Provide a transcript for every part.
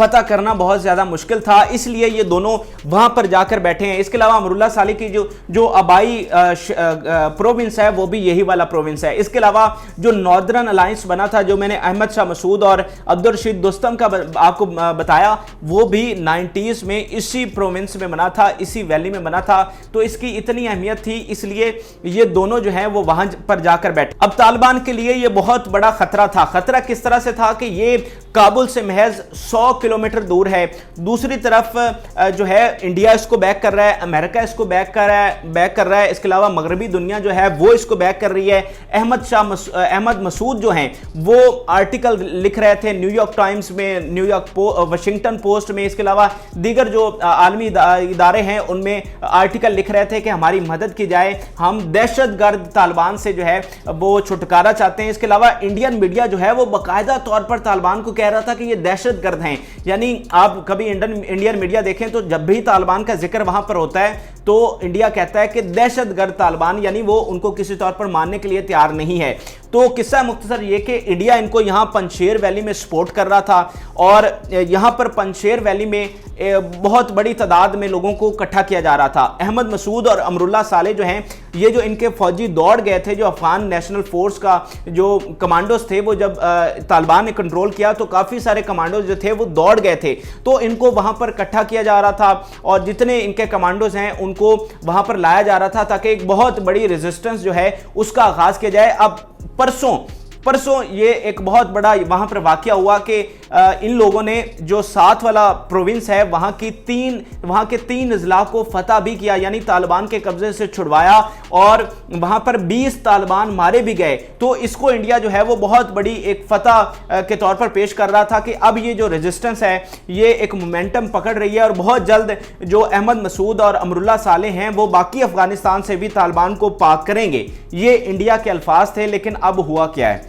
فتح کرنا بہت زیادہ مشکل تھا، اس لیے یہ دونوں وہاں پر جا کر بیٹھے ہیں۔ اس کے علاوہ امراللہ صالح کی جو آبائی پروونس ہے وہ بھی یہی والا پروونس ہے۔ اس کے علاوہ جو ناردرن الائنس بنا تھا، جو میں نے احمد شاہ مسعود اور عبدالرشید دوستم کا آپ کو بتایا، وہ بھی 90s میں اسی پروونس میں بنا تھا، اسی ویلی میں بنا تھا، تو اس کی اتنی اہمیت تھی، اس لیے یہ دونوں جو ہیں وہ وہاں پر جا کر بیٹھے۔ اب طالبان کے لیے یہ بہت بڑا خطرہ تھا۔ خطرہ کس طرح سے تھا کہ یہ کابل سے محض 100 کلومیٹر دور ہے، دوسری طرف جو ہے انڈیا اس کو بیک کر رہا ہے، امریکہ اس کو بیک کر رہا ہے، اس کے علاوہ مغربی دنیا جو ہے وہ اس کو بیک کر رہی ہے۔ احمد مسعود جو ہیں وہ آرٹیکل لکھ رہے تھے نیو یارک ٹائمز میں، واشنگٹن پوسٹ میں، اس کے علاوہ دیگر جو عالمی ادارے ہیں ان میں آرٹیکل لکھ رہے تھے کہ ہماری مدد کی جائے، ہم دہشت گرد طالبان سے جو ہے وہ چھٹکارا چاہتے ہیں۔ اس کے علاوہ انڈین میڈیا جو ہے وہ باقاعدہ طور پر طالبان کو کہہ رہا تھا کہ یہ دہشت گرد ہیں، یعنی آپ کبھی انڈین میڈیا دیکھیں تو جب بھی طالبان کا ذکر وہاں پر ہوتا ہے تو انڈیا کہتا ہے کہ دہشت گرد طالبان، یعنی وہ ان کو کسی طور پر ماننے کے لیے تیار نہیں ہے۔ تو قصہ مختصر یہ کہ انڈیا ان کو یہاں پنجشیر ویلی میں سپورٹ کر رہا تھا، اور یہاں پر پنجشیر ویلی میں بہت بڑی تعداد میں لوگوں کو اکٹھا کیا جا رہا تھا۔ احمد مسعود اور امراللہ صالح جو ہیں، یہ جو ان کے فوجی دوڑ گئے تھے، جو افغان نیشنل فورس کا جو کمانڈوز تھے، وہ جب طالبان نے کنٹرول کیا تو کافی سارے کمانڈوز جو تھے وہ دوڑ گئے تھے، تو ان کو وہاں پر اکٹھا کیا جا رہا تھا، اور جتنے ان کے کمانڈوز ہیں ان کو وہاں پر لایا جا رہا تھا تاکہ ایک بہت بڑی ریزسٹنس جو ہے اس کا آغاز کیا جائے۔ اب پرسوں یہ ایک بہت بڑا وہاں پر واقعہ ہوا کہ ان لوگوں نے جو 7 والا پروونس ہے وہاں کے 3 اضلاع کو فتح بھی کیا، یعنی طالبان کے قبضے سے چھڑوایا، اور وہاں پر 20 طالبان مارے بھی گئے۔ تو اس کو انڈیا جو ہے وہ بہت بڑی ایک فتح کے طور پر پیش کر رہا تھا کہ اب یہ جو ریزسٹنس ہے یہ ایک مومنٹم پکڑ رہی ہے، اور بہت جلد جو احمد مسعود اور امراللہ صالح ہیں وہ باقی افغانستان سے بھی طالبان کو پاک کریں گے۔ یہ انڈیا کے الفاظ تھے، لیکن اب ہوا کیا ہے؟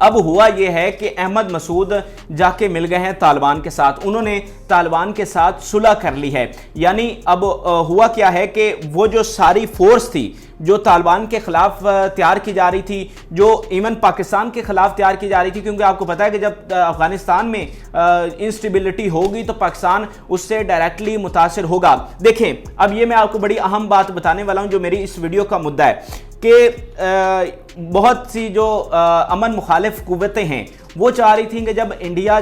اب ہوا یہ ہے کہ احمد مسعود جا کے مل گئے ہیں طالبان کے ساتھ، انہوں نے طالبان کے ساتھ صلح کر لی ہے۔ یعنی اب ہوا کیا ہے کہ وہ جو ساری فورس تھی جو طالبان کے خلاف تیار کی جا رہی تھی، جو ایون پاکستان کے خلاف تیار کی جا رہی تھی، کیونکہ آپ کو پتا ہے کہ جب افغانستان میں انسٹیبلٹی ہوگی تو پاکستان اس سے ڈائریکٹلی متاثر ہوگا۔ دیکھیں اب یہ میں آپ کو بڑی اہم بات بتانے والا ہوں جو میری اس ویڈیو کا مدعا ہے کہ بہت سی جو امن مخالف قوتیں ہیں وہ چاہ رہی تھیں کہ جب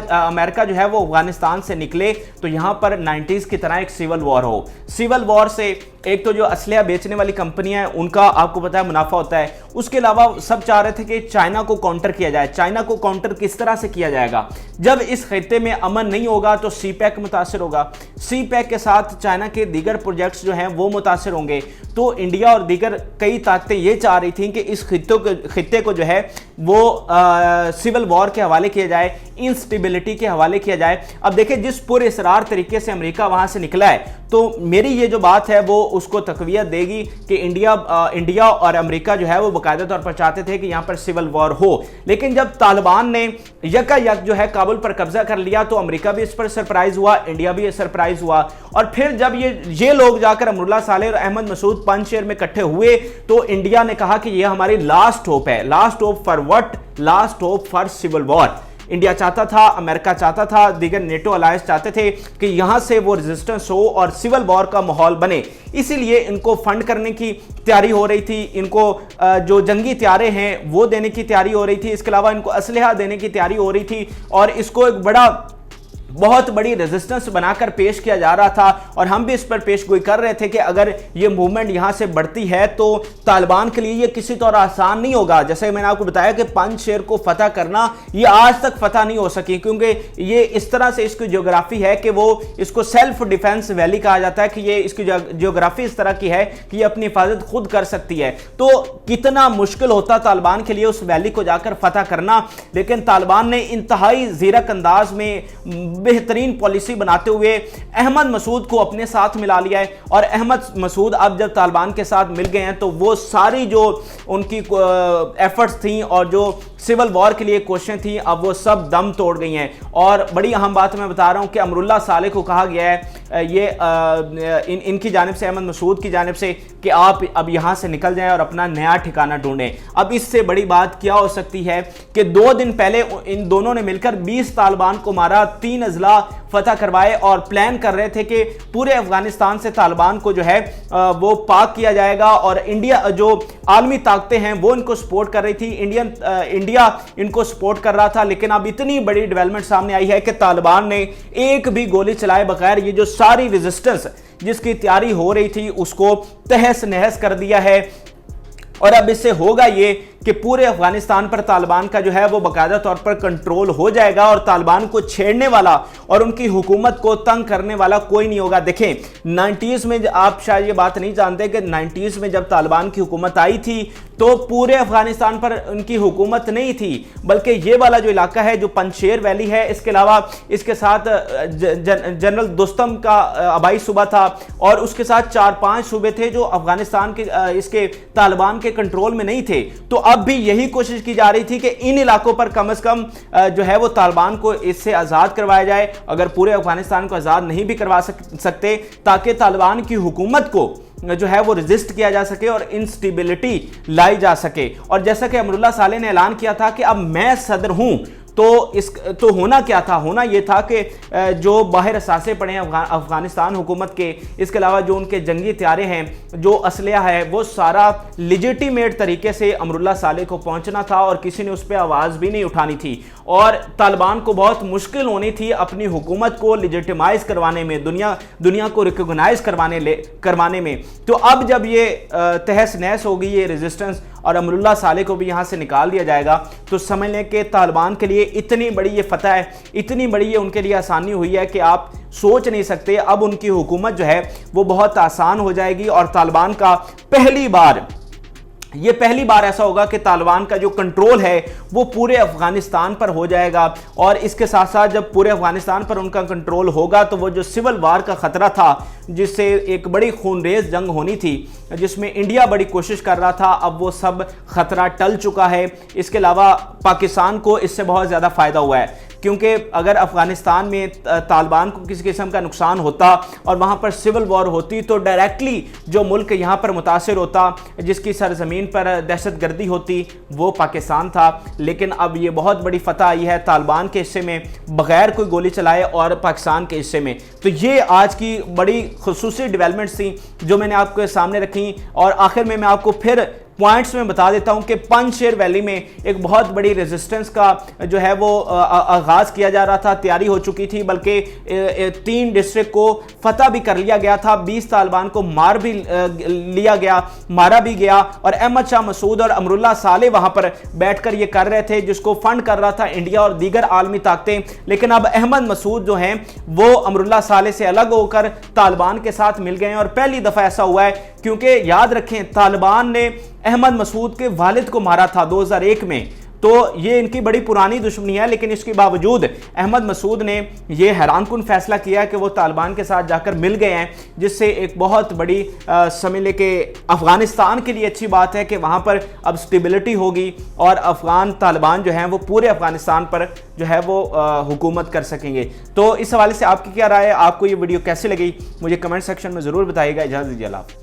امریکہ جو ہے وہ افغانستان سے نکلے تو یہاں پر 90s کی طرح ایک سیول وار ہو۔ سیول وار سے ایک تو جو اسلحہ بیچنے والی کمپنیاں ہیں ان کا آپ کو پتا ہے منافع ہوتا ہے، اس کے علاوہ سب چاہ رہے تھے کہ چائنا کو کاؤنٹر کیا جائے۔ چائنا کو کاؤنٹر کس طرح سے کیا جائے گا؟ جب اس خطے میں امن نہیں ہوگا تو سی پیک متاثر ہوگا، سی پیک کے ساتھ چائنا کے دیگر پروجیکٹس جو ہیں وہ متاثر ہوں گے۔ تو انڈیا اور دیگر کئی طاقتیں یہ چاہ رہی تھیں کہ اس خطے کو جو ہے وہ سیول وار کے حوالے کیا جائے، انسٹیبلٹی کے حوالے کیا جائے۔ اب دیکھیں جس پر اسرار طریقے سے امریکہ وہاں سے نکلا ہے، تو میری یہ جو بات ہے وہ اس کو تقویت دے گی کہ انڈیا اور امریکہ جو ہے وہ باقاعدہ طور پر چاہتے تھے کہ یہاں پر سیول وار ہو، لیکن جب طالبان نے یک جو ہے کابل پر قبضہ کر لیا تو امریکہ بھی اس پر سرپرائز ہوا، انڈیا بھی سرپرائز ہوا، اور پھر جب یہ لوگ جا کر امراللہ صالح اور احمد مسعود پنجشیر میں اکٹھے ہوئے تو انڈیا نے کہا کہ یہ ہماری لاسٹ ہوپ ہے۔ Last hope for what? Last hope for civil war. India چاہتا تھا، امریکہ چاہتا تھا، دیگر نیٹو الائنس چاہتے تھے کہ یہاں سے وہ ریزسٹنس ہو اور سیول وار کا ماحول بنے، اسی لیے ان کو فنڈ کرنے کی تیاری ہو رہی تھی، ان کو جو جنگی طیارے ہیں وہ دینے کی تیاری ہو رہی تھی، اس کے علاوہ ان کو اسلحہ دینے کی تیاری ہو رہی تھی، اور اس کو ایک بہت بڑی ریزسٹنس بنا کر پیش کیا جا رہا تھا، اور ہم بھی اس پر پیش گوئی کر رہے تھے کہ اگر یہ موومنٹ یہاں سے بڑھتی ہے تو طالبان کے لیے یہ کسی طور آسان نہیں ہوگا۔ جیسے میں نے آپ کو بتایا کہ پنجشیر کو فتح کرنا یہ آج تک فتح نہیں ہو سکی، کیونکہ یہ اس طرح سے اس کی جیوگرافی ہے کہ وہ اس کو سیلف ڈیفense ویلی کہا جاتا ہے، کہ یہ اس کی جیوگرافی اس طرح کی ہے کہ یہ اپنی حفاظت خود کر سکتی ہے۔ تو کتنا مشکل ہوتا طالبان کے لیے اس ویلی کو جا کر فتح کرنا، لیکن طالبان نے انتہائی زیرک انداز میں بہترین پالیسی بناتے ہوئے احمد مسعود کو اپنے ساتھ ملا لیا ہے، اور احمد مسعود اب جب طالبان کے ساتھ مل گئے ہیں تو وہ ساری جو ان کی ایفرٹس تھیں اور جو سیول وار کے لیے کوششیں تھیں اب وہ سب دم توڑ گئی ہیں۔ اور بڑی اہم بات میں بتا رہا ہوں کہ امراللہ صالح کو کہا گیا ہے یہ ان کی جانب سے, احمد مسعود کی جانب سے, کہ آپ اب یہاں سے نکل جائیں اور اپنا نیا ٹھکانہ ڈھونڈیں. اب اس سے بڑی بات کیا ہو سکتی ہے کہ 2 دن پہلے ان دونوں نے مل کر 20 طالبان کو مارا, 3 اضلاع فتح کروائے اور پلان کر رہے تھے کہ پورے افغانستان سے طالبان کو جو ہے وہ پاک کیا جائے گا, اور انڈیا جو عالمی طاقتیں ہیں وہ ان کو سپورٹ کر رہی تھی, انڈیا ان کو سپورٹ کر رہا تھا. لیکن اب اتنی بڑی ڈیولپمنٹ سامنے آئی ہے کہ طالبان نے ایک بھی گولی چلائے بغیر یہ جو ساری ریزسٹنس جس کی تیاری ہو رہی تھی اس کو تہس نہس کر دیا ہے. اور اب اس سے ہوگا یہ کہ پورے افغانستان پر طالبان کا جو ہے وہ باقاعدہ طور پر کنٹرول ہو جائے گا, اور طالبان کو چھیڑنے والا اور ان کی حکومت کو تنگ کرنے والا کوئی نہیں ہوگا. دیکھیں 90s میں, آپ شاید یہ بات نہیں جانتے کہ 90s میں جب طالبان کی حکومت آئی تھی تو پورے افغانستان پر ان کی حکومت نہیں تھی, بلکہ یہ والا جو علاقہ ہے جو پنجشیر ویلی ہے, اس کے علاوہ اس کے ساتھ جنرل دوستم کا آبائی صوبہ تھا, اور اس کے ساتھ 4-5 صوبے تھے جو افغانستان کے اس کے طالبان کے کنٹرول میں نہیں تھے. تو اب بھی یہی کوشش کی جا رہی تھی کہ ان علاقوں پر کم از کم جو ہے وہ طالبان کو اس سے آزاد کروایا جائے, اگر پورے افغانستان کو آزاد نہیں بھی کروا سکتے, تاکہ طالبان کی حکومت کو جو ہے وہ ریزسٹ کیا جا سکے اور انسٹیبلٹی لائی جا سکے. اور جیسا کہ امراللہ صالح نے اعلان کیا تھا کہ اب میں صدر ہوں, تو ہونا کیا تھا, ہونا یہ تھا کہ جو باہر اثاثے پڑے ہیں افغانستان حکومت کے, اس کے علاوہ جو ان کے جنگی طیارے ہیں, جو اسلحہ ہے, وہ سارا لیجیٹیمیٹ طریقے سے امراللہ صالح کو پہنچنا تھا, اور کسی نے اس پہ آواز بھی نہیں اٹھانی تھی. اور طالبان کو بہت مشکل ہونی تھی اپنی حکومت کو لیجیٹیمائز کروانے میں, دنیا کو ریکگنائز کروانے میں. تو اب جب یہ تہس نہس ہوگی یہ ریزسٹنس, اور امراللہ صالح کو بھی یہاں سے نکال دیا جائے گا, تو سمجھ لیں کہ طالبان کے لیے اتنی بڑی یہ فتح ہے, اتنی بڑی یہ ان کے لیے آسانی ہوئی ہے کہ آپ سوچ نہیں سکتے. اب ان کی حکومت جو ہے وہ بہت آسان ہو جائے گی, اور طالبان کا پہلی بار ایسا ہوگا کہ طالبان کا جو کنٹرول ہے وہ پورے افغانستان پر ہو جائے گا. اور اس کے ساتھ ساتھ جب پورے افغانستان پر ان کا کنٹرول ہوگا تو وہ جو سول وار کا خطرہ تھا, جس سے ایک بڑی خونریز جنگ ہونی تھی, جس میں انڈیا بڑی کوشش کر رہا تھا, اب وہ سب خطرہ ٹل چکا ہے. اس کے علاوہ پاکستان کو اس سے بہت زیادہ فائدہ ہوا ہے, کیونکہ اگر افغانستان میں طالبان کو کسی قسم کا نقصان ہوتا اور وہاں پر سول وار ہوتی, تو ڈائریکٹلی جو ملک یہاں پر متاثر ہوتا, جس کی سرزمین پر دہشت گردی ہوتی, وہ پاکستان تھا. لیکن اب یہ بہت بڑی فتح آئی ہے طالبان کے حصے میں بغیر کوئی گولی چلائے, اور پاکستان کے حصے میں. تو یہ آج کی بڑی خصوصی ڈیولپمنٹس تھیں جو میں نے آپ کے سامنے رکھی. اور آخر میں آپ کو پھر پوائنٹس میں بتا دیتا ہوں کہ پنجشیر ویلی میں ایک بہت بڑی ریزسٹنس کا جو ہے وہ آغاز کیا جا رہا تھا, تیاری ہو چکی تھی, بلکہ 3 ڈسٹرکٹ کو فتح بھی کر لیا گیا تھا, 20 طالبان کو مارا بھی گیا. اور احمد شاہ مسعود اور امراللہ صالح وہاں پر بیٹھ کر یہ کر رہے تھے, جس کو فنڈ کر رہا تھا انڈیا اور دیگر عالمی طاقتیں. لیکن اب احمد مسعود جو ہیں وہ امراللہ صالح سے الگ ہو کر طالبان کے ساتھ مل گئے ہیں, اور پہلی دفعہ ایسا ہوا ہے, کیونکہ یاد رکھیں طالبان نے احمد مسعود کے والد کو مارا تھا 2001 میں, تو یہ ان کی بڑی پرانی دشمنی ہے. لیکن اس کے باوجود احمد مسعود نے یہ حیران کن فیصلہ کیا کہ وہ طالبان کے ساتھ جا کر مل گئے ہیں, جس سے ایک بہت بڑی سمجھ لے کہ افغانستان کے لیے اچھی بات ہے کہ وہاں پر اب سٹیبلٹی ہوگی, اور طالبان جو ہیں وہ پورے افغانستان پر جو ہے وہ حکومت کر سکیں گے. تو اس حوالے سے آپ کی کیا رائے ہے, آپ کو یہ ویڈیو کیسے لگی, مجھے کمنٹ سیکشن میں ضرور بتائیے گا. اجازت دیجیے, اللہ حافظ.